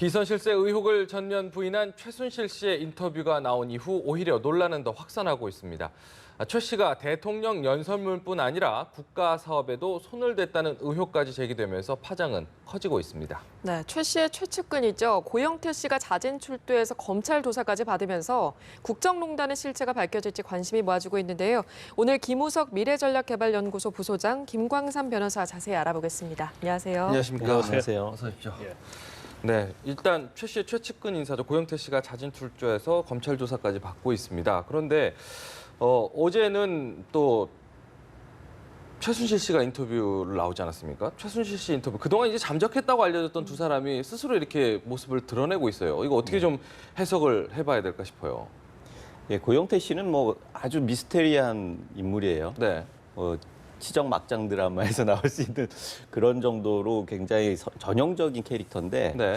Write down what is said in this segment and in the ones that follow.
비선 실세 의혹을 전면 부인한 최순실 씨의 인터뷰가 나온 이후 오히려 논란은 더 확산하고 있습니다. 최 씨가 대통령 연설문뿐 아니라 국가 사업에도 손을 댔다는 의혹까지 제기되면서 파장은 커지고 있습니다. 네, 최 씨의 최측근이죠. 고영태 씨가 자진 출두해서 검찰 조사까지 받으면서 국정농단의 실체가 밝혀질지 관심이 모아지고 있는데요. 오늘 김우석 미래전략개발연구소 부소장 김광삼 변호사 자세히 알아보겠습니다. 안녕하세요. 안녕하십니까. 안녕하세요. 어서 오십시오. 네, 일단 최 씨의 최측근 인사죠. 고영태 씨가 자진 출두해서 검찰 조사까지 받고 있습니다. 그런데 어제는 또 최순실 씨가 인터뷰를 나오지 않았습니까? 최순실 씨 인터뷰. 그동안 이제 잠적했다고 알려졌던 두 사람이 스스로 이렇게 모습을 드러내고 있어요. 이거 어떻게 좀 해석을 해봐야 될까 싶어요. 예, 고영태 씨는 뭐 아주 미스테리한 인물이에요. 네. 치적 막장 드라마에서 나올 수 있는 그런 정도로 굉장히 전형적인 캐릭터인데 네.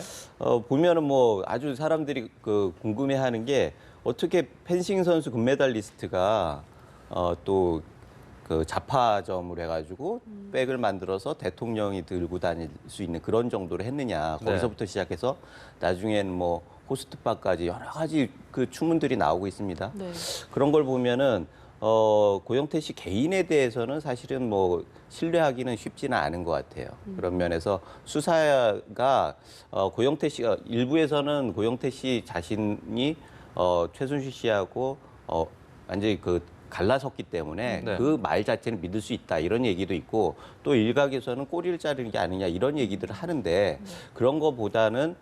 보면은 뭐 아주 사람들이 궁금해하는 게 어떻게 펜싱 선수 금메달리스트가 또 그 자파점을 해가지고 백을 만들어서 대통령이 들고 다닐 수 있는 그런 정도로 했느냐. 거기서부터 시작해서 나중엔 뭐 호스트바까지 여러 가지 그 추문들이 나오고 있습니다. 네. 그런 걸 보면은 고영태 씨 개인에 대해서는 사실은 뭐 신뢰하기는 쉽지는 않은 것 같아요. 그런 면에서 수사가 고영태 씨가 일부에서는 고영태 씨 자신이 최순실 씨하고 완전히 갈라섰기 때문에 네. 그 말 자체는 믿을 수 있다 이런 얘기도 있고 또 일각에서는 꼬리를 자르는 게 아니냐 이런 얘기들을 하는데 그런 거보다는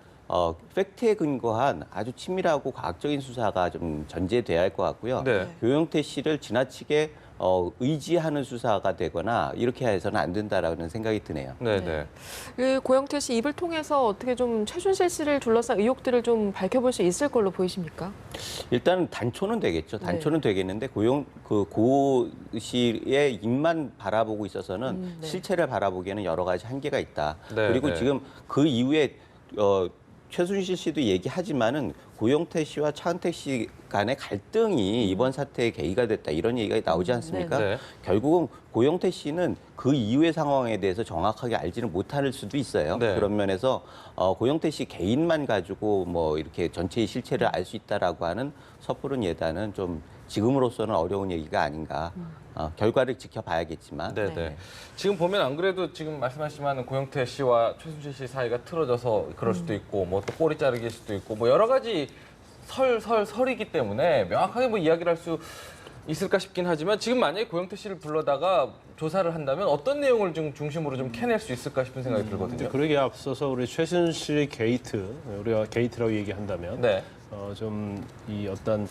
팩트에 근거한 아주 치밀하고 과학적인 수사가 좀 전제돼야 할 것 같고요. 네. 고영태 씨를 지나치게 의지하는 수사가 되거나 이렇게 해서는 안 된다라는 생각이 드네요. 네, 네. 네. 그 고영태 씨 입을 통해서 어떻게 좀 최순실 씨를 둘러싼 의혹들을 좀 밝혀볼 수 있을 걸로 보이십니까? 일단은 단초는 되겠죠. 단초는 되겠는데 고 씨의 입만 바라보고 있어서는 네. 실체를 바라보기에는 여러 가지 한계가 있다. 네, 그리고 네. 지금 그 이후에 최순실 씨도 얘기하지만은 고영태 씨와 차은택 씨 간의 갈등이 이번 사태의 계기가 됐다 이런 얘기가 나오지 않습니까? 네. 결국은 고영태 씨는 그 이후의 상황에 대해서 정확하게 알지는 못할 수도 있어요. 네. 그런 면에서 고영태 씨 개인만 가지고 뭐 이렇게 전체의 실체를 알 수 있다라고 하는 섣부른 예단은 좀 지금으로서는 어려운 얘기가 아닌가. 결과를 지켜봐야겠지만. 네, 네. 지금 보면 안 그래도 지금 말씀하시지만 고영태 씨와 최순실 씨 사이가 틀어져서 그럴 수도 있고 뭐 또 꼬리 자르기일 수도 있고 뭐 여러 가지 설이기 때문에 명확하게 뭐 이야기를 할 수 있을까 싶긴 하지만 지금 만약에 고영태 씨를 불러다가 조사를 한다면 어떤 내용을 좀 중심으로 좀 캐낼 수 있을까 싶은 생각이 들거든요. 그러기에 앞서서 우리 최순실 게이트, 우리가 게이트라고 얘기한다면 네. 좀 이 어떤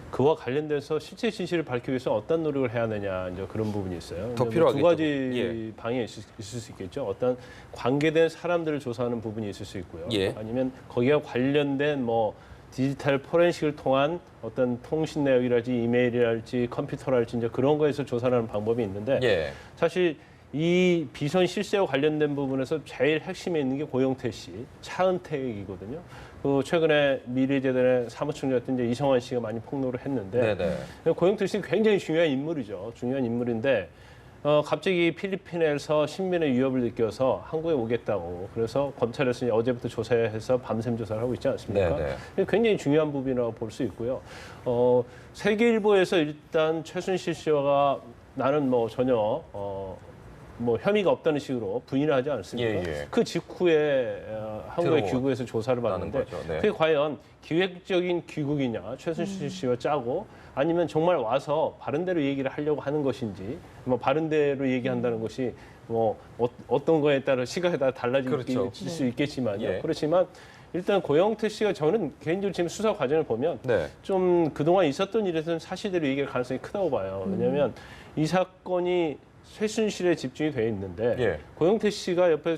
그와 관련돼서 실체 진실을 밝히기 위해서 어떤 노력을 해야 하느냐 이제 그런 부분이 있어요. 더 두 필요하겠죠. 가지 예. 방향이 있을 수 있겠죠. 어떤 관계된 사람들을 조사하는 부분이 있을 수 있고요. 예. 아니면 거기와 관련된 뭐 디지털 포렌식을 통한 어떤 통신 내역이랄지 이메일이랄지 컴퓨터랄지 이제 그런 거에서 조사를 하는 방법이 있는데 예. 사실 이 비선 실세와 관련된 부분에서 제일 핵심에 있는 게 고영태 씨, 차은택이거든요. 최근에 미래재단의 사무총장이었던 이제 이성환 씨가 많이 폭로를 했는데 네네. 고영태 씨는 굉장히 중요한 인물이죠. 중요한 인물인데 갑자기 필리핀에서 신변의 위협을 느껴서 한국에 오겠다고 그래서 검찰에서 이제 어제부터 조사해서 밤샘 조사를 하고 있지 않습니까? 네네. 굉장히 중요한 부분이라고 볼 수 있고요. 세계일보에서 일단 최순실 씨가 나는 뭐 전혀 뭐 혐의가 없다는 식으로 부인을 하지 않습니까? 예. 그 직후에 한국에 들어오고 귀국해서 조사를 받는데 거죠. 네. 그게 과연 기획적인 귀국이냐 최순실 씨와 짜고 아니면 정말 와서 바른대로 얘기를 하려고 하는 것인지 뭐 바른대로 얘기한다는 것이 뭐 어떤 거에 따라 시각에 따라 달라질 그렇죠. 수 있겠지만요. 예. 그렇지만 일단 고영태 씨가 저는 개인적으로 지금 수사 과정을 보면 네. 좀 그동안 있었던 일에서는 사실대로 얘기할 가능성이 크다고 봐요. 왜냐하면 이 사건이 최순실에 집중이 돼 있는데 예. 고영태 씨가 옆에서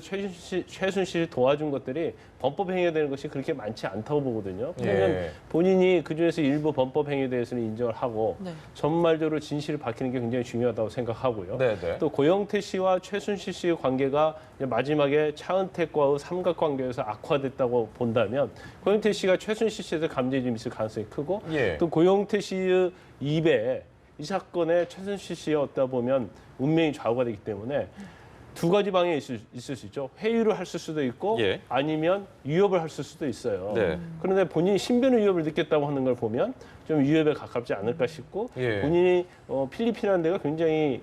최순실을 도와준 것들이 범법 행위가 되는 것이 그렇게 많지 않다고 보거든요. 왜냐하면 예. 본인이 그중에서 일부 범법 행위에 대해서는 인정을 하고 네. 전말적으로 진실을 밝히는 게 굉장히 중요하다고 생각하고요. 네네. 또 고영태 씨와 최순실 씨의 관계가 마지막에 차은택과의 삼각관계에서 악화됐다고 본다면 고영태 씨가 최순실 씨에서 감정이 좀 있을 가능성이 크고 예. 또 고영태 씨의 입에 이 사건에 최순실 씨의 어디다 보면 운명이 좌우가 되기 때문에 두 가지 방향이 있을 수 있죠. 회유를 할 수도 있고 예. 아니면 위협을 할 수도 있어요. 네. 그런데 본인이 신변의 위협을 느꼈다고 하는 걸 보면 좀 위협에 가깝지 않을까 싶고 예. 본인이 필리핀이라는 데가 굉장히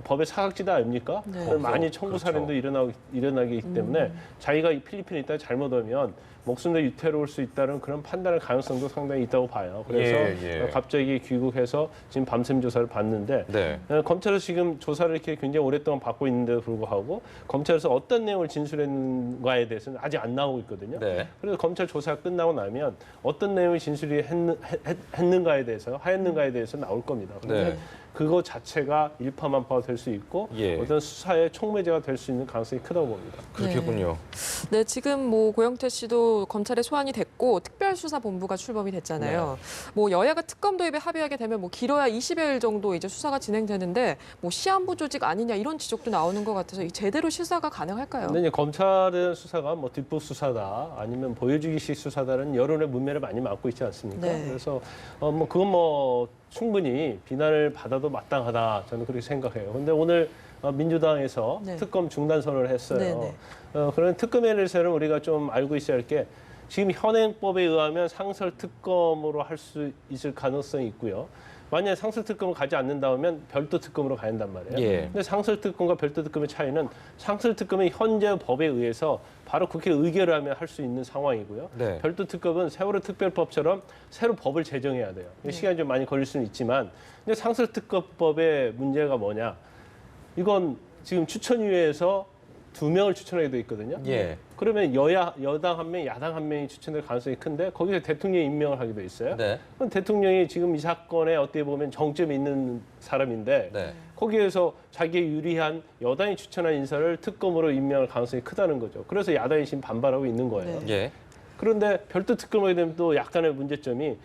법의 사각지대 아닙니까? 네. 많이 청부 살인도 일어나기 있기 때문에 자기가 이 필리핀에 있다 잘못하면 목숨도 유태로울 수 있다는 그런 판단할 가능성도 상당히 있다고 봐요. 그래서 예, 예. 갑자기 귀국해서 지금 밤샘 조사를 받는데 네. 검찰에서 지금 조사를 이렇게 굉장히 오랫동안 받고 있는데도 불구하고 검찰에서 어떤 내용을 진술했는가에 대해서는 아직 안 나오고 있거든요. 네. 그래서 검찰 조사가 끝나고 나면 어떤 내용을 진술이 했는가에 대해서 하였는가에 대해서 나올 겁니다. 네. 그거 자체가 일파만파가 될 수 있고 예. 어떤 수사의 촉매제가 될 수 있는 가능성이 크다고 봅니다. 그렇겠군요. 네, 지금 뭐 고영태 씨도 검찰에 소환이 됐고 특별수사본부가 출범이 됐잖아요. 뭐 여야가 특검 도입에 합의하게 되면 뭐 길어야 20여일 정도 이제 수사가 진행되는데 뭐 시한부 조직 아니냐 이런 지적도 나오는 것 같아서 이 제대로 수사가 가능할까요? 근데 이제 검찰의 수사가 뭐 뒷북 수사다 아니면 보여주기식 수사다는 여론의 문매를 많이 맡고 있지 않습니까? 네. 그래서 뭐 그건 뭐 충분히 비난을 받아도 마땅하다 저는 그렇게 생각해요. 근데 오늘 민주당에서 네. 특검 중단 선언을 했어요. 네, 네. 그런 특검에 대해서는 우리가 좀 알고 있어야 할 게 지금 현행법에 의하면 상설 특검으로 할 수 있을 가능성이 있고요. 만약에 상설 특검을 가지 않는다면 별도 특검으로 가야 한단 말이에요. 예. 근데 상설 특검과 별도 특검의 차이는 상설 특검은 현재 법에 의해서 바로 국회 의결을 하면 할 수 있는 상황이고요. 네. 별도 특검은 세월호 특별법처럼 새로 법을 제정해야 돼요. 시간이 좀 많이 걸릴 수는 있지만 근데 상설 특검법의 문제가 뭐냐? 이건 지금 추천위에서 2명을 추천하게 돼 있거든요. 예. 그러면 여당 한 명, 야당 한 명이 추천될 가능성이 큰데 거기서 대통령이 임명을 하게 돼 있어요. 네. 그럼 대통령이 지금 이 사건에 어떻게 보면 정점이 있는 사람인데 네. 거기에서 자기에 유리한 여당이 추천한 인사를 특검으로 임명할 가능성이 크다는 거죠. 그래서 야당이 지금 반발하고 있는 거예요. 네. 예. 그런데 별도 특검하게 되면 또 약간의 문제점이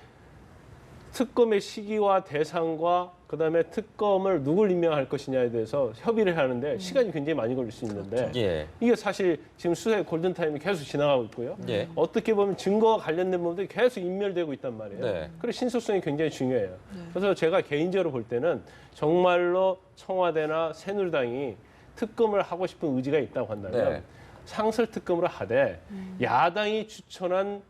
특검의 시기와 대상과 그다음에 특검을 누굴 임명할 것이냐에 대해서 협의를 하는데 시간이 굉장히 많이 걸릴 수 있는데 예. 이게 사실 지금 수사의 골든타임이 계속 지나가고 있고요. 예. 어떻게 보면 증거와 관련된 부분들이 계속 인멸되고 있단 말이에요. 네. 그래서 신속성이 굉장히 중요해요. 그래서 제가 개인적으로 볼 때는 정말로 청와대나 새누리당이 특검을 하고 싶은 의지가 있다고 한다면 네. 상설 특검으로 하되 야당이 추천한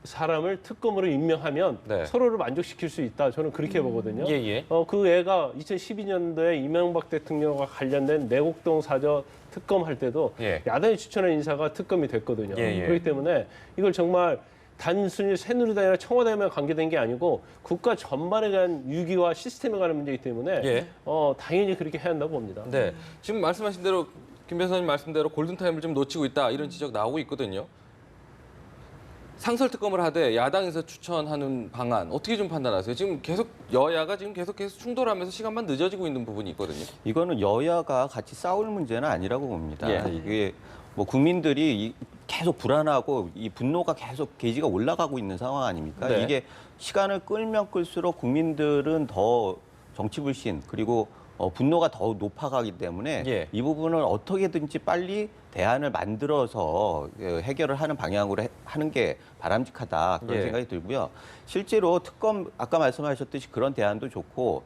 사람을 특검으로 임명하면 네. 서로를 만족시킬 수 있다. 저는 그렇게 보거든요. 예, 예. 그 애가 2012년도에 이명박 대통령과 관련된 내곡동 사저 특검 할 때도 예. 야당이 추천한 인사가 특검이 됐거든요. 예, 예. 그렇기 때문에 이걸 정말 단순히 새누리당이나 청와대만 관계된 게 아니고 국가 전반에 대한 유기와 시스템에 관한 문제이기 때문에 예. 당연히 그렇게 해야 한다고 봅니다. 네. 지금 말씀하신 대로 김 변호사님 말씀대로 골든타임을 좀 놓치고 있다 이런 지적 나오고 있거든요. 상설 특검을 하되 야당에서 추천하는 방안 어떻게 좀 판단하세요? 지금 계속 여야가 지금 계속해서 충돌하면서 시간만 늦어지고 있는 부분이 있거든요. 이거는 여야가 같이 싸울 문제는 아니라고 봅니다. 예. 이게 뭐 국민들이 계속 불안하고 이 분노가 계속 게이지가 올라가고 있는 상황 아닙니까? 네. 이게 시간을 끌면 끌수록 국민들은 더 정치 불신 그리고 분노가 더 높아가기 때문에 예. 이 부분을 어떻게든지 빨리 대안을 만들어서 해결을 하는 방향으로 하는 게 바람직하다 그런 예. 생각이 들고요. 실제로 특검 아까 말씀하셨듯이 그런 대안도 좋고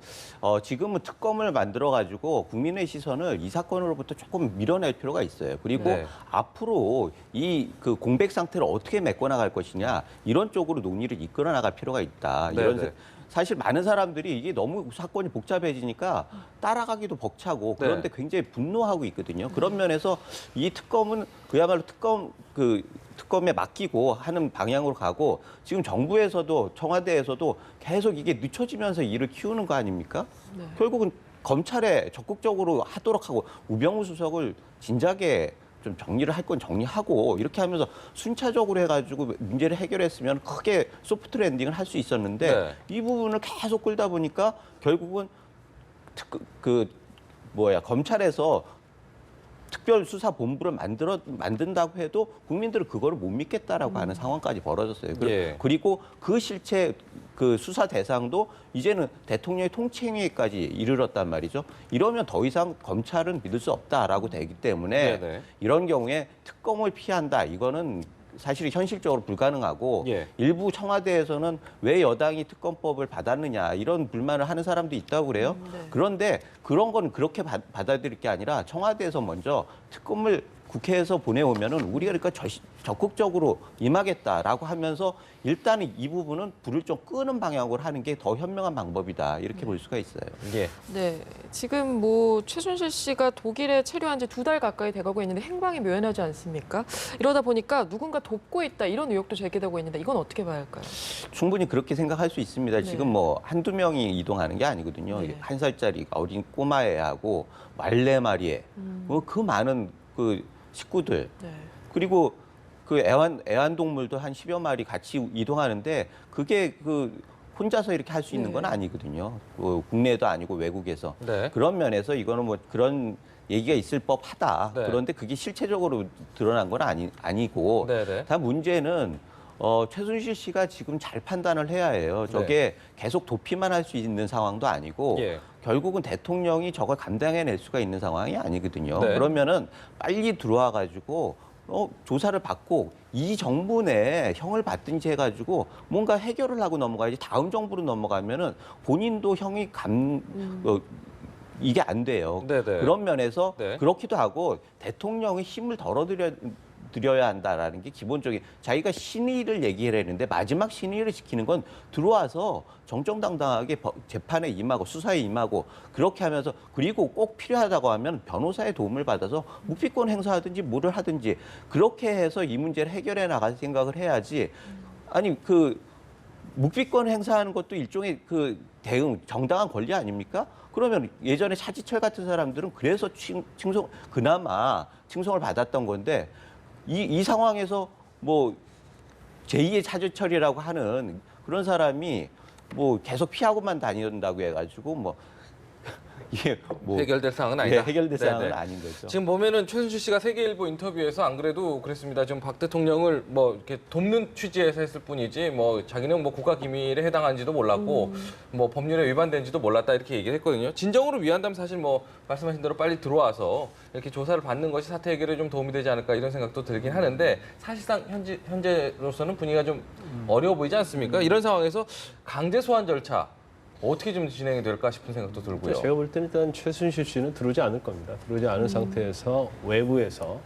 지금은 특검을 만들어 가지고 국민의 시선을 이 사건으로부터 조금 밀어낼 필요가 있어요. 그리고 네. 앞으로 이 그 공백 상태를 어떻게 메꿔나갈 것이냐 이런 쪽으로 논의를 이끌어 나갈 필요가 있다. 네, 이런 네. 사실 많은 사람들이 이게 너무 사건이 복잡해지니까 따라가기도 벅차고 그런데 네. 굉장히 분노하고 있거든요. 그런 면에서 이 특검은 그야말로 특검에 맡기고 하는 방향으로 가고 지금 정부에서도 청와대에서도 계속 이게 늦춰지면서 일을 키우는 거 아닙니까? 네. 결국은 검찰에 적극적으로 하도록 하고 우병우 수석을 진작에 좀 정리를 할 건 정리하고 이렇게 하면서 순차적으로 해가지고 문제를 해결했으면 크게 소프트 랜딩을 할 수 있었는데 네. 이 부분을 계속 끌다 보니까 결국은 검찰에서 특별수사본부를 만든다고 해도 국민들은 그거를 못 믿겠다라고 하는 상황까지 벌어졌어요. 예. 그리고 그 실체 그 수사 대상도 이제는 대통령의 통칭에까지 이르렀단 말이죠. 이러면 더 이상 검찰은 믿을 수 없다라고 되기 때문에 네네. 이런 경우에 특검을 피한다. 이거는 사실 현실적으로 불가능하고 예. 일부 청와대에서는 왜 여당이 특검법을 받았느냐 이런 불만을 하는 사람도 있다고 그래요. 네. 그런데 그런 건 그렇게 받아들일 게 아니라 청와대에서 먼저 특검을 국회에서 보내오면은 우리가 그러니까 적극적으로 임하겠다라고 하면서 일단은 이 부분은 불을 좀 끄는 방향으로 하는 게 더 현명한 방법이다 이렇게 볼 수가 있어요. 예. 네, 지금 뭐 최순실 씨가 독일에 체류한 지 2달 가까이 돼가고 있는데 행방이 묘연하지 않습니까? 이러다 보니까 누군가 돕고 있다 이런 의혹도 제기되고 있는데 이건 어떻게 봐야 할까요? 충분히 그렇게 생각할 수 있습니다. 네. 지금 뭐 한두 명이 이동하는 게 아니거든요. 네. 1살짜리 어린 꼬마애하고 말레마리에 뭐 그 많은 그 식구들 네. 그리고 그 애완동물도 한 10여 마리 같이 이동하는데 그게 그 혼자서 이렇게 할 수 있는 건 네. 아니거든요. 국내도 아니고 외국에서. 네. 그런 면에서 이거는 뭐 그런 얘기가 있을 법하다. 네. 그런데 그게 실체적으로 드러난 건 아니고 네네. 다 문제는 최순실 씨가 지금 잘 판단을 해야 해요. 저게 계속 도피만 할 수 있는 상황도 아니고 예. 결국은 대통령이 저걸 감당해낼 수가 있는 상황이 아니거든요. 네. 그러면은 빨리 들어와 가지고 조사를 받고 이 정부 내에 형을 받든지 해가지고 뭔가 해결을 하고 넘어가야지. 다음 정부로 넘어가면은 본인도 형이 이게 안 돼요. 네네. 그런 면에서 네. 그렇기도 하고 대통령이 힘을 덜어드려야 한다라는 게 기본적인 자기가 신의를 얘기를 했는데 마지막 신의를 지키는 건 들어와서 정정당당하게 재판에 임하고 수사에 임하고 그렇게 하면서 그리고 꼭 필요하다고 하면 변호사의 도움을 받아서 묵비권 행사하든지 뭐를 하든지 그렇게 해서 이 문제를 해결해 나갈 생각을 해야지. 아니 그 묵비권 행사하는 것도 일종의 그 대응 정당한 권리 아닙니까? 그러면 예전에 차지철 같은 사람들은 그래서 그나마 칭송을 받았던 건데 이 상황에서 뭐 제2의 차지철이라고 하는 그런 사람이 뭐 계속 피하고만 다닌다고 해가지고 뭐 이게 뭐 해결될 사항은 아니다. 예, 해결될 사항은 네네. 아닌 거죠. 지금 보면은 최순실 씨가 세계일보 인터뷰에서 안 그래도 그랬습니다. 지금 박 대통령을 뭐 이렇게 돕는 취지에서 했을 뿐이지 뭐 자기는 뭐 국가 기밀에 해당한지도 몰랐고 뭐 법률에 위반된지도 몰랐다 이렇게 얘기를 했거든요. 진정으로 위한다면 사실 뭐 말씀하신 대로 빨리 들어와서 이렇게 조사를 받는 것이 사태 해결에 좀 도움이 되지 않을까 이런 생각도 들긴 하는데 사실상 현재로서는 분위기가 좀 어려워 보이지 않습니까? 이런 상황에서 강제 소환 절차 어떻게 좀 진행이 될까 싶은 생각도 들고요. 제가 볼 때는 일단 최순실 씨는 들어오지 않을 겁니다. 들어오지 않은 상태에서 외부에서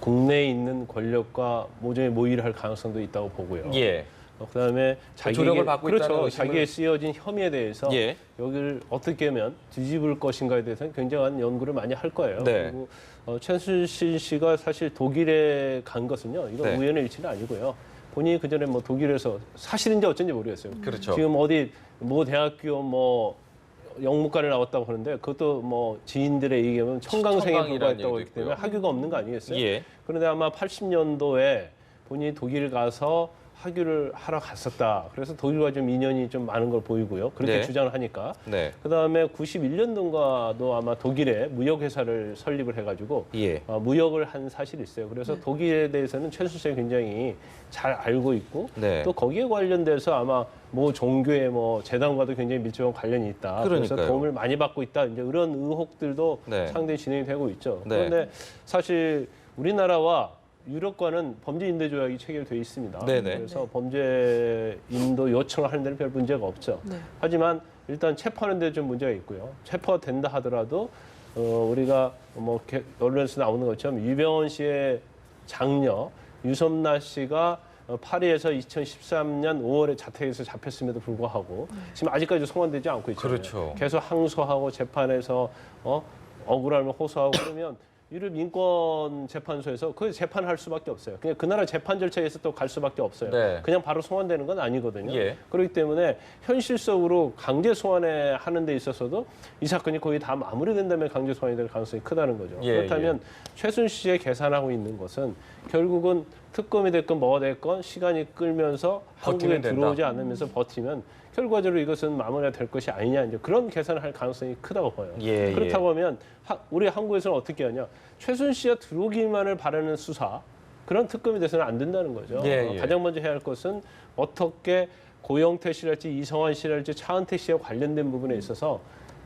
국내에 있는 권력과 모종의 모의를 할 가능성도 있다고 보고요. 예. 그다음에 조력을 받고 그렇죠. 있다는 의심을- 자기의 쓰여진 혐의에 대해서 예. 여기를 어떻게 하면 뒤집을 것인가에 대해서는 굉장한 연구를 많이 할 거예요. 네. 그리고 최순실 씨가 사실 독일에 간 것은요. 이건 네. 우연의 일치는 아니고요. 본인이 그 전에 뭐 독일에서 사실인지 어쩐지 모르겠어요. 그렇죠. 지금 어디 뭐 대학교 뭐 영문과를 나왔다고 하는데 그것도 뭐 지인들의 얘기하면 청강생에 청강이라는 불과했다고 얘기도 했기 때문에 있고요. 학위가 없는 거 아니겠어요? 예. 그런데 아마 80년도에 본인이 독일 가서 학위를 하러 갔었다. 그래서 독일과 좀 인연이 좀 많은 걸 보이고요. 그렇게 네. 주장을 하니까. 네. 그다음에 91년도인가도 아마 독일에 무역회사를 설립을 해가지고 예. 무역을 한 사실이 있어요. 그래서 독일에 대해서는 최순실이 굉장히 잘 알고 있고 네. 또 거기에 관련돼서 아마 뭐 종교의 뭐 재단과도 굉장히 밀접한 관련이 있다. 그래서 그러니까요. 도움을 많이 받고 있다. 이제 이런 의혹들도 네. 상당히 진행이 되고 있죠. 네. 그런데 사실 우리나라와 유럽과는 범죄 인도 조약이 체결돼 있습니다. 네네. 그래서 범죄 인도 요청을 하는 데는 별 문제가 없죠. 네. 하지만 일단 체포하는 데 좀 문제가 있고요. 체포가 된다 하더라도 우리가 뭐 언론에서 나오는 것처럼 유병헌 씨의 장녀 유섬나 씨가 파리에서 2013년 5월에 자택에서 잡혔음에도 불구하고 지금 아직까지 송환되지 않고 있잖아요. 그렇죠. 계속 항소하고 재판에서 억울함을 호소하고 그러면 유럽 인권 재판소에서 그 재판할 수밖에 없어요. 그냥 그 나라 재판 절차에서 또 갈 수밖에 없어요. 네. 그냥 바로 송환되는 건 아니거든요. 예. 그렇기 때문에 현실적으로 강제 소환에 하는 데 있어서도 이 사건이 거의 다 마무리된다면 강제 소환이 될 가능성이 크다는 거죠. 예, 그렇다면 최순실이 계산하고 있는 것은 결국은 특검이 됐건 뭐가 됐건 시간이 끌면서 한국에 버티면 된다. 들어오지 않으면서 버티면 결과적으로 이것은 마무리가 될 것이 아니냐 이제 그런 계산을 할 가능성이 크다고 봐요. 예, 그렇다고 하면 우리 한국에서는 어떻게 하냐? 최순실씨가 들어오기만을 바라는 수사 그런 특검이 돼서는 안 된다는 거죠. 예, 예. 가장 먼저 해야 할 것은 어떻게 고영태 씨랄지 이성환 씨랄지 차은택 씨와 관련된 부분에 있어서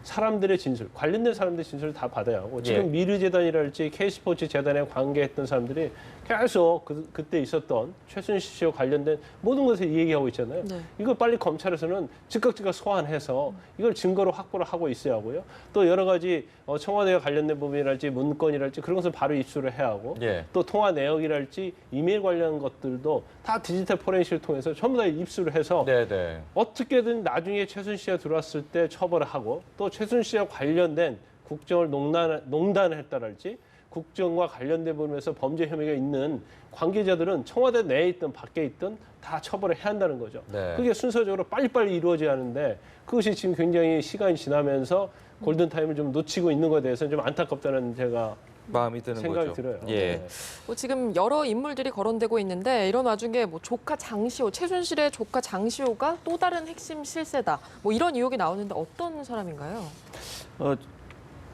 사람들의 진술, 관련된 사람들의 진술을 다 받아야 하고 지금 예. 미르재단이랄지 K스포츠 재단에 관계했던 사람들이 계속 그때 있었던 최순실 씨와 관련된 모든 것을 얘기하고 있잖아요. 네. 이걸 빨리 검찰에서는 즉각 소환해서 이걸 증거로 확보를 하고 있어야 하고요. 또 여러 가지 청와대와 관련된 부분이랄지 문건이랄지 그런 것을 바로 입수를 해야 하고 예. 또 통화 내역이랄지 이메일 관련 것들도 다 디지털 포렌식을 통해서 전부 다 입수를 해서 네네. 어떻게든 나중에 최순실 씨가 들어왔을 때 처벌을 하고 또 최순실 씨와 관련된 국정을 농단했다랄지 국정과 관련된 부분에서 범죄 혐의가 있는 관계자들은 청와대 내에 있든 밖에 있든 다 처벌을 해야 한다는 거죠. 네. 그게 순서적으로 빨리빨리 이루어져야 하는데 그것이 지금 굉장히 시간이 지나면서 골든타임을 좀 놓치고 있는 것에 대해서는 좀 안타깝다는 제가 마음이 드는 생각이 거죠. 들어요. 예. 네. 지금 여러 인물들이 거론되고 있는데 이런 와중에 조카 장시호, 최순실의 조카 장시호가 또 다른 핵심 실세다. 이런 의혹이 나오는데 어떤 사람인가요?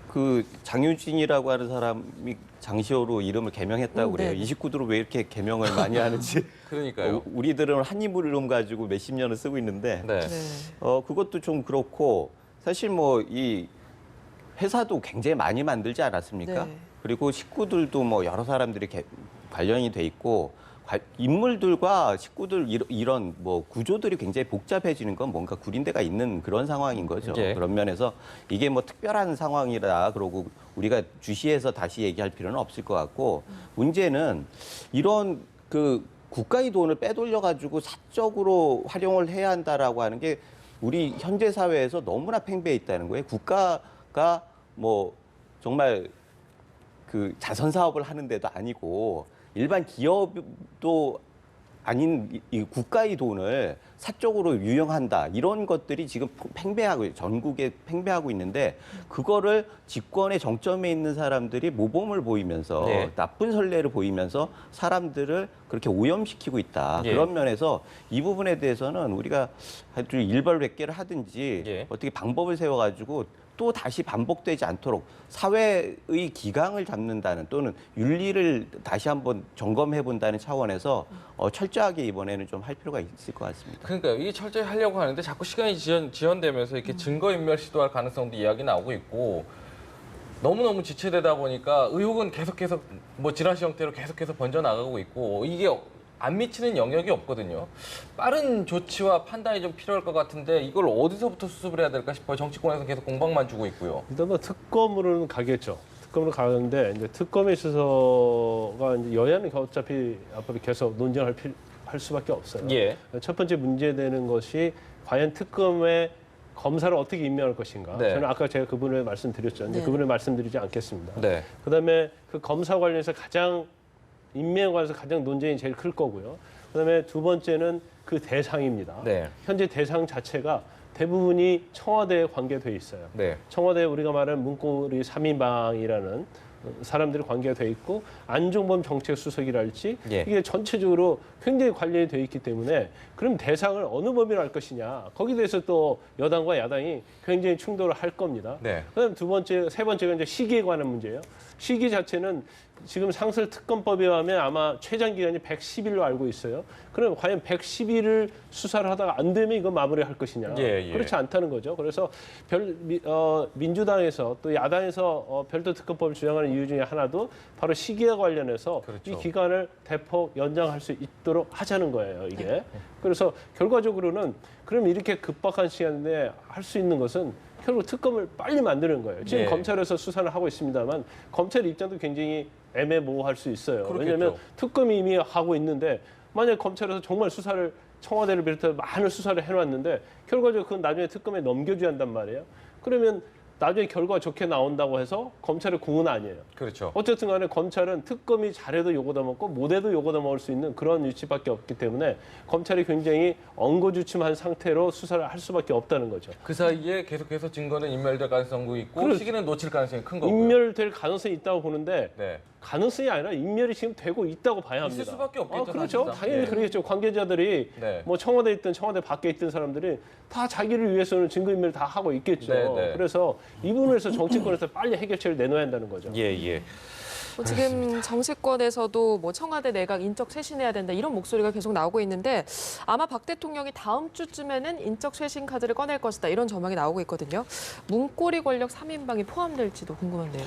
그 장유진이라고 하는 사람이 장시호로 이름을 개명했다고 그래요. 네. 29도로 왜 이렇게 개명을 많이 하는지. 그러니까요. 우리들은 한 이름 가지고 몇십 년을 쓰고 있는데 네. 그것도 좀 그렇고 사실 이 회사도 굉장히 많이 만들지 않았습니까? 네. 그리고 식구들도 여러 사람들이 관련이 돼 있고 인물들과 식구들 이런 구조들이 굉장히 복잡해지는 건 뭔가 구린데가 있는 그런 상황인 거죠. 예. 그런 면에서 이게 특별한 상황이라 그러고 우리가 주시해서 다시 얘기할 필요는 없을 것 같고 문제는 이런 국가의 돈을 빼돌려 가지고 사적으로 활용을 해야 한다라고 하는 게 우리 현재 사회에서 너무나 팽배해 있다는 거예요. 국가가 정말 자선 사업을 하는 데도 아니고 일반 기업도 아닌 이 국가의 돈을 사적으로 유용한다 이런 것들이 지금 전국에 팽배하고 있는데 그거를 집권의 정점에 있는 사람들이 모범을 보이면서 네. 나쁜 선례를 보이면서 사람들을 그렇게 오염시키고 있다. 예. 그런 면에서 이 부분에 대해서는 우리가 아주 일벌백계를 하든지 예. 어떻게 방법을 세워가지고 또 다시 반복되지 않도록 사회의 기강을 잡는다는 또는 윤리를 다시 한번 점검해 본다는 차원에서 철저하게 이번에는 좀 할 필요가 있을 것 같습니다. 그러니까 이게 철저히 하려고 하는데 자꾸 시간이 지연되면서 이렇게 증거인멸 시도할 가능성도 이야기 나오고 있고 너무너무 지체되다 보니까 의혹은 계속해서 지라시 형태로 계속해서 번져나가고 있고 이게 안 미치는 영역이 없거든요. 빠른 조치와 판단이 좀 필요할 것 같은데 이걸 어디서부터 수습을 해야 될까 싶어요. 정치권에서 계속 공방만 주고 있고요. 일단 특검으로는 가겠죠. 특검으로 가는데 이제 특검에 있어서가 이제 여야는 어차피 앞으로 계속 논쟁할 수밖에 없어요. 예. 첫 번째 문제되는 것이 과연 특검의 검사를 어떻게 임명할 것인가. 네. 저는 아까 제가 그분을 말씀드렸죠. 이제 네. 그분을 말씀드리지 않겠습니다. 네. 그다음에 그 검사 관련해서 임명에 관해서 가장 논쟁이 제일 클 거고요. 그다음에 두 번째는 그 대상입니다. 네. 현재 대상 자체가 대부분이 청와대에 관계돼 있어요. 네. 청와대 우리가 말하는 문고리 3인방이라는 사람들이 관계가 돼 있고 안종범 정책수석이랄지 예. 이게 전체적으로 굉장히 관련이 돼 있기 때문에 그럼 대상을 어느 범위로 할 것이냐 거기에 대해서 또 여당과 야당이 굉장히 충돌을 할 겁니다. 네. 그다음 세 번째가 이제 시기에 관한 문제예요. 시기 자체는 지금 상설특검법에 의하면 아마 최장 기간이 110일로 알고 있어요. 그럼 과연 110일을 수사를 하다가 안 되면 이거 마무리할 것이냐? 예, 예. 그렇지 않다는 거죠. 그래서 민주당에서 또 야당에서 별도 특검법을 주장하는 이유 중에 하나도 바로 시기와 관련해서 그렇죠. 이 기간을 대폭 연장할 수 있도록 하자는 거예요. 이게. 그래서 결과적으로는 그럼 이렇게 급박한 시간에 할 수 있는 것은 결국 특검을 빨리 만드는 거예요. 지금 예. 검찰에서 수사를 하고 있습니다만 검찰 입장도 굉장히 애매모호할 수 있어요. 그렇겠죠. 왜냐하면 특검이 이미 하고 있는데 만약 검찰에서 정말 수사를 청와대를 비롯해서 많은 수사를 해놨는데 결과적으로 그건 나중에 특검에 넘겨줘야 한단 말이에요. 그러면 나중에 결과가 좋게 나온다고 해서 검찰의 공은 아니에요. 그렇죠. 어쨌든 간에 검찰은 특검이 잘해도 요거다 먹고 못해도 요거다 먹을 수 있는 그런 위치밖에 없기 때문에 검찰이 굉장히 엉거주춤한 상태로 수사를 할 수밖에 없다는 거죠. 그 사이에 계속해서 증거는 인멸될 가능성도 있고 그렇죠. 시기는 놓칠 가능성이 큰 거고요. 인멸될 가능성이 있다고 보는데 네. 가능성이 아니라 인멸이 지금 되고 있다고 봐야 합니다. 있을 수밖에 없겠죠, 그렇죠. 사실상. 당연히 예. 그러겠죠. 관계자들이 네. 청와대에 있든 청와대 밖에 있든 사람들이 다 자기를 위해서는 증거인멸 다 하고 있겠죠. 네, 네. 그래서 이 부분에서 정치권에서 빨리 해결책을 내놓아야 한다는 거죠. 예, 예. 지금 정치권에서도 뭐 청와대 내각 인적 쇄신해야 된다 이런 목소리가 계속 나오고 있는데 아마 박 대통령이 다음 주쯤에는 인적 쇄신 카드를 꺼낼 것이다 이런 전망이 나오고 있거든요. 문고리 권력 3인방이 포함될지도 궁금한데요.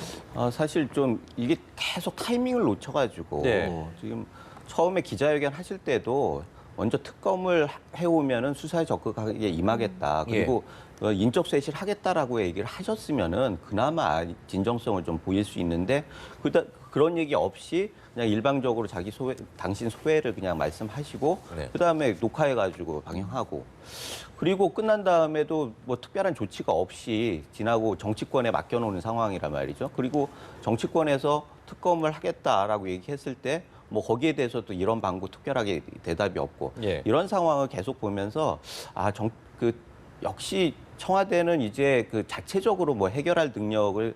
사실 좀 이게 계속 타이밍을 놓쳐가지고 네. 지금 처음에 기자회견 하실 때도 먼저 특검을 해오면은 수사에 적극하게 임하겠다. 그리고 인적 쇄신을 하겠다라고 얘기를 하셨으면은 그나마 진정성을 좀 보일 수 있는데 그런 얘기 없이 그냥 일방적으로 자기 당신 소회를 그냥 말씀하시고 네. 그다음에 녹화해가지고 방영하고 그리고 끝난 다음에도 뭐 특별한 조치가 없이 지나고 정치권에 맡겨놓는 상황이란 말이죠. 그리고 정치권에서 특검을 하겠다라고 얘기했을 때 뭐 거기에 대해서도 이런 방구 특별하게 대답이 없고 예. 이런 상황을 계속 보면서 역시 청와대는 이제 그 자체적으로 뭐 해결할 능력을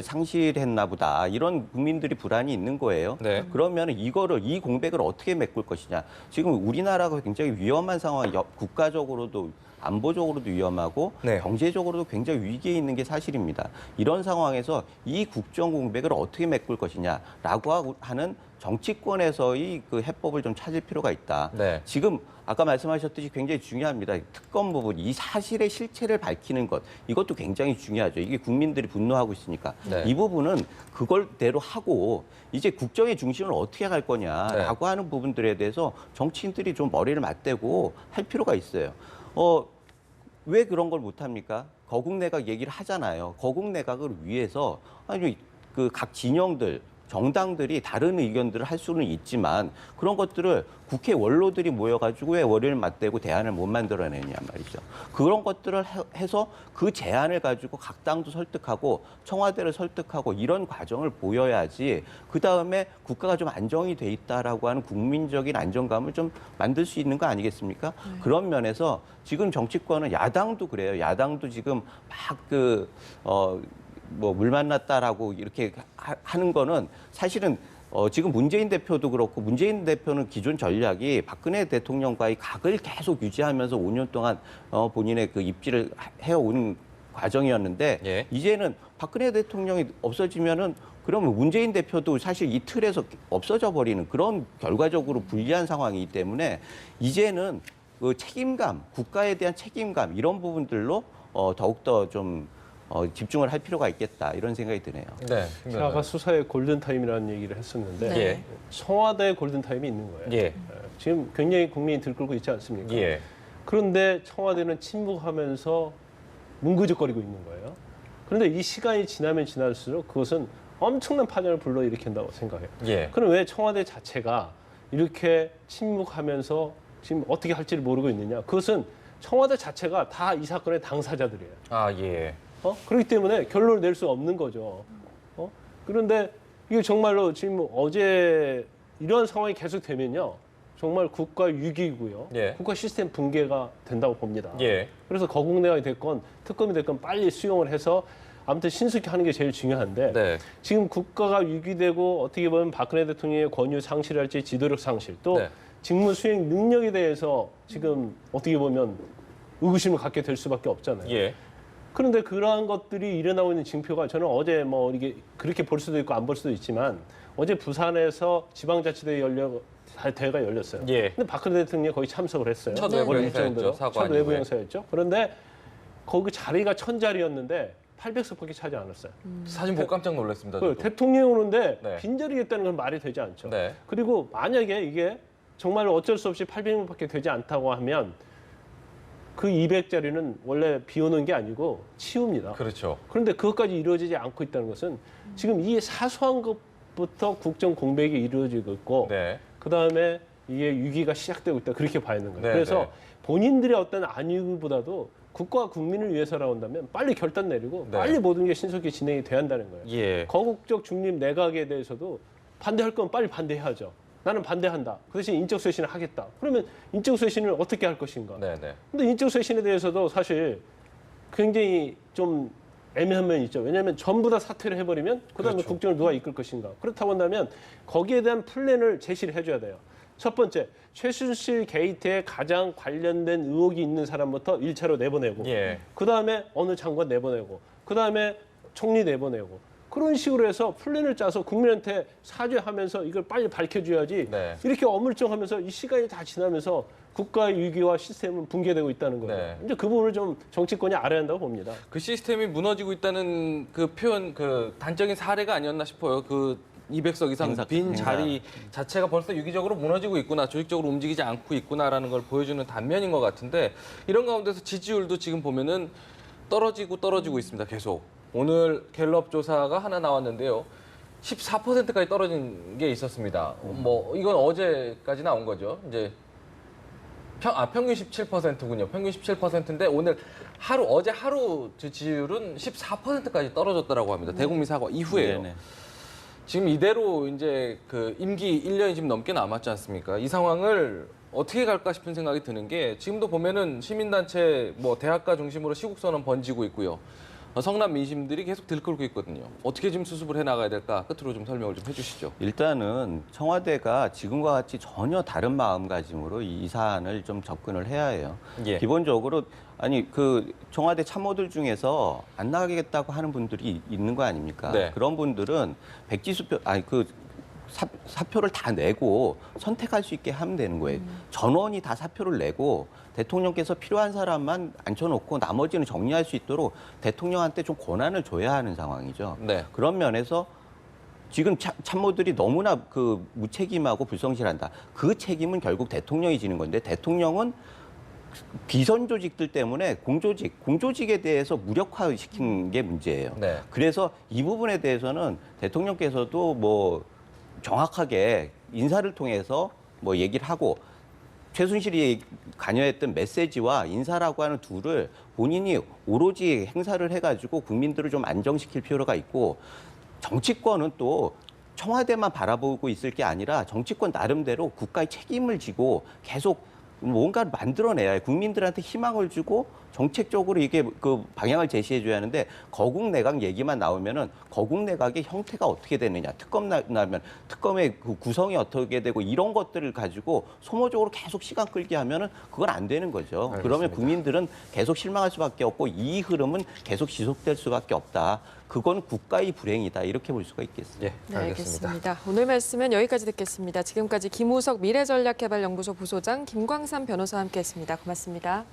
상실했나 보다. 이런 국민들이 불안이 있는 거예요. 네. 그러면 이 공백을 어떻게 메꿀 것이냐. 지금 우리나라가 굉장히 위험한 상황, 국가적으로도 안보적으로도 위험하고 네. 경제적으로도 굉장히 위기에 있는 게 사실입니다. 이런 상황에서 이 국정 공백을 어떻게 메꿀 것이냐라고 하는 정치권에서의 그 해법을 좀 찾을 필요가 있다. 네. 지금 아까 말씀하셨듯이 굉장히 중요합니다. 특검 부분, 이 사실의 실체를 밝히는 것, 이것도 굉장히 중요하죠. 이게 국민들이 분노하고 있으니까. 네. 이 부분은 그걸대로 하고 이제 국정의 중심을 어떻게 갈 거냐라고 하는 부분들에 대해서 정치인들이 좀 머리를 맞대고 할 필요가 있어요. 왜 그런 걸 못합니까? 거국내각 얘기를 하잖아요. 거국내각을 위해서 아니 그 각 진영들 정당들이 다른 의견들을 할 수는 있지만 그런 것들을 국회 원로들이 모여가지고 왜 머리를 맞대고 대안을 못 만들어내냐 말이죠. 그런 것들을 해서 그 제안을 가지고 각 당도 설득하고 청와대를 설득하고 이런 과정을 보여야지 그다음에 국가가 좀 안정이 돼 있다라고 하는 국민적인 안정감을 좀 만들 수 있는 거 아니겠습니까? 그런 면에서 지금 정치권은 야당도 그래요. 야당도 지금 막 물 만났다라고 이렇게 하는 거는 사실은 지금 문재인 대표도 그렇고 문재인 대표는 기존 전략이 박근혜 대통령과의 각을 계속 유지하면서 5년 동안 본인의 그 입지를 해온 과정이었는데 예. 이제는 박근혜 대통령이 없어지면은 그러면 문재인 대표도 사실 이 틀에서 없어져 버리는 그런 결과적으로 불리한 상황이기 때문에 이제는 그 책임감, 국가에 대한 책임감 이런 부분들로 더욱더 좀 집중을 할 필요가 있겠다 이런 생각이 드네요. 네. 제가 아까 수사의 골든타임이라는 얘기를 했었는데 네. 청와대의 골든타임이 있는 거예요. 예. 지금 굉장히 국민이 들끓고 있지 않습니까? 예. 그런데 청와대는 침묵하면서 뭉그적거리고 있는 거예요. 그런데 이 시간이 지나면 지날수록 그것은 엄청난 파장을 불러일으킨다고 생각해요. 예. 그럼 왜 청와대 자체가 이렇게 침묵하면서 지금 어떻게 할지를 모르고 있느냐? 그것은 청와대 자체가 다 이 사건의 당사자들이에요. 아, 예. 그렇기 때문에 결론을 낼 수 없는 거죠. 그런데 이게 정말로 지금 어제 이런 상황이 계속되면요. 정말 국가 위기고요. 예. 국가 시스템 붕괴가 된다고 봅니다. 예. 그래서 거국내각이 됐건 특검이 됐건 빨리 수용을 해서 아무튼 신속히 하는 게 제일 중요한데 네. 지금 국가가 위기되고 어떻게 보면 박근혜 대통령의 권유 상실할지 지도력 상실 또 네. 직무 수행 능력에 대해서 지금 어떻게 보면 의구심을 갖게 될 수밖에 없잖아요. 예. 그런데 그러한 것들이 일어나고 있는 징표가 저는 어제 뭐 이게 그렇게 볼 수도 있고 안 볼 수도 있지만 어제 부산에서 지방자치대회가 열렸어요. 예. 근데 박근혜 대통령이 거기 참석을 했어요. 첫 네. 외부 네. 행사였죠. 정도로. 사과 첫 외부 이후에. 행사였죠. 그런데 거기 자리가 1000자리였는데 800석밖에 차지 않았어요. 사진 보고 깜짝 놀랐습니다. 그 저도. 대통령이 오는데 네. 빈자리겠다는 건 말이 되지 않죠. 네. 그리고 만약에 이게 정말 어쩔 수 없이 800명밖에 되지 않다고 하면 그 200자리는 원래 비오는 게 아니고 치웁니다. 그렇죠. 그런데 그것까지 이루어지지 않고 있다는 것은 지금 이 사소한 것부터 국정 공백이 이루어지고 있고 네. 그다음에 이게 위기가 시작되고 있다 그렇게 봐야 하는 거예요. 네, 그래서 네. 본인들의 어떤 안위보다도 국가와 국민을 위해서라고 한다면 빨리 결단 내리고 네. 빨리 모든 게 신속히 진행이 돼야 한다는 거예요. 예. 거국적 중립 내각에 대해서도 반대할 건 빨리 반대해야죠. 나는 반대한다. 그 대신 인적 쇄신을 하겠다. 그러면 인적 쇄신을 어떻게 할 것인가? 네, 네. 근데 인적 쇄신에 대해서도 사실 굉장히 좀 애매한 면이 있죠. 왜냐하면 전부 다 사퇴를 해버리면 그다음에 그렇죠. 국정을 누가 이끌 것인가. 그렇다고 한다면 거기에 대한 플랜을 제시를 해줘야 돼요. 첫 번째, 최순실 게이트에 가장 관련된 의혹이 있는 사람부터 1차로 내보내고 예. 그다음에 어느 장관 내보내고 그다음에 총리 내보내고 그런 식으로 해서 플랜을 짜서 국민한테 사죄하면서 이걸 빨리 밝혀줘야지 네. 이렇게 어물쩡하면서 이 시간이 다 지나면서 국가의 위기와 시스템은 붕괴되고 있다는 거예요. 네. 이제 그 부분을 좀 정치권이 알아야 한다고 봅니다. 그 시스템이 무너지고 있다는 그 표현, 그 단적인 사례가 아니었나 싶어요. 그 200석 이상 빈 자리 자체가 벌써 유기적으로 무너지고 있구나, 조직적으로 움직이지 않고 있구나라는 걸 보여주는 단면인 것 같은데, 이런 가운데서 지지율도 지금 보면은 떨어지고 있습니다. 계속. 오늘 갤럽 조사가 하나 나왔는데요. 14%까지 떨어진 게 있었습니다. 뭐 이건 어제까지 나온 거죠. 이제 평균 17%군요. 평균 17%인데 오늘 어제 하루 지지율은 14%까지 떨어졌다고 합니다. 대국민 사과 이후에요. 네네. 지금 이대로 이제 그 임기 1년이 지금 넘게 남았지 않습니까? 이 상황을 어떻게 갈까 싶은 생각이 드는 게, 지금도 보면은 시민단체, 뭐 대학가 중심으로 시국선언 번지고 있고요. 성남 민심들이 계속 들끓고 있거든요. 어떻게 지금 수습을 해 나가야 될까? 끝으로 좀 설명을 좀 해주시죠. 일단은 청와대가 지금과 같이 전혀 다른 마음가짐으로 이 사안을 좀 접근을 해야 해요. 예. 기본적으로 그 청와대 참모들 중에서 안 나가겠다고 하는 분들이 있는 거 아닙니까? 네. 그런 분들은 백지수표 사표를 다 내고 선택할 수 있게 하면 되는 거예요. 전원이 다 사표를 내고 대통령께서 필요한 사람만 앉혀놓고 나머지는 정리할 수 있도록 대통령한테 좀 권한을 줘야 하는 상황이죠. 네. 그런 면에서 지금 참모들이 너무나 그 무책임하고 불성실한다. 그 책임은 결국 대통령이 지는 건데, 대통령은 비선 조직들 때문에 공조직에 대해서 무력화시킨 게 문제예요. 네. 그래서 이 부분에 대해서는 대통령께서도 뭐 정확하게 인사를 통해서 뭐 얘기를 하고, 최순실이 관여했던 메시지와 인사라고 하는 둘을 본인이 오로지 행사를 해가지고 국민들을 좀 안정시킬 필요가 있고, 정치권은 또 청와대만 바라보고 있을 게 아니라 정치권 나름대로 국가의 책임을 지고 계속 뭔가를 만들어내야 해요. 국민들한테 희망을 주고 정책적으로 이게 그 방향을 제시해줘야 하는데, 거국내각 얘기만 나오면은 거국내각의 형태가 어떻게 되느냐, 특검 나면 특검의 그 구성이 어떻게 되고, 이런 것들을 가지고 소모적으로 계속 시간 끌게 하면은 그건 안 되는 거죠. 알겠습니다. 그러면 국민들은 계속 실망할 수밖에 없고 이 흐름은 계속 지속될 수밖에 없다. 그건 국가의 불행이다. 이렇게 볼 수가 있겠습니다. 예, 네, 알겠습니다. 알겠습니다. 오늘 말씀은 여기까지 듣겠습니다. 지금까지 김우석 미래전략개발연구소 부소장 김광삼 변호사와 함께했습니다. 고맙습니다.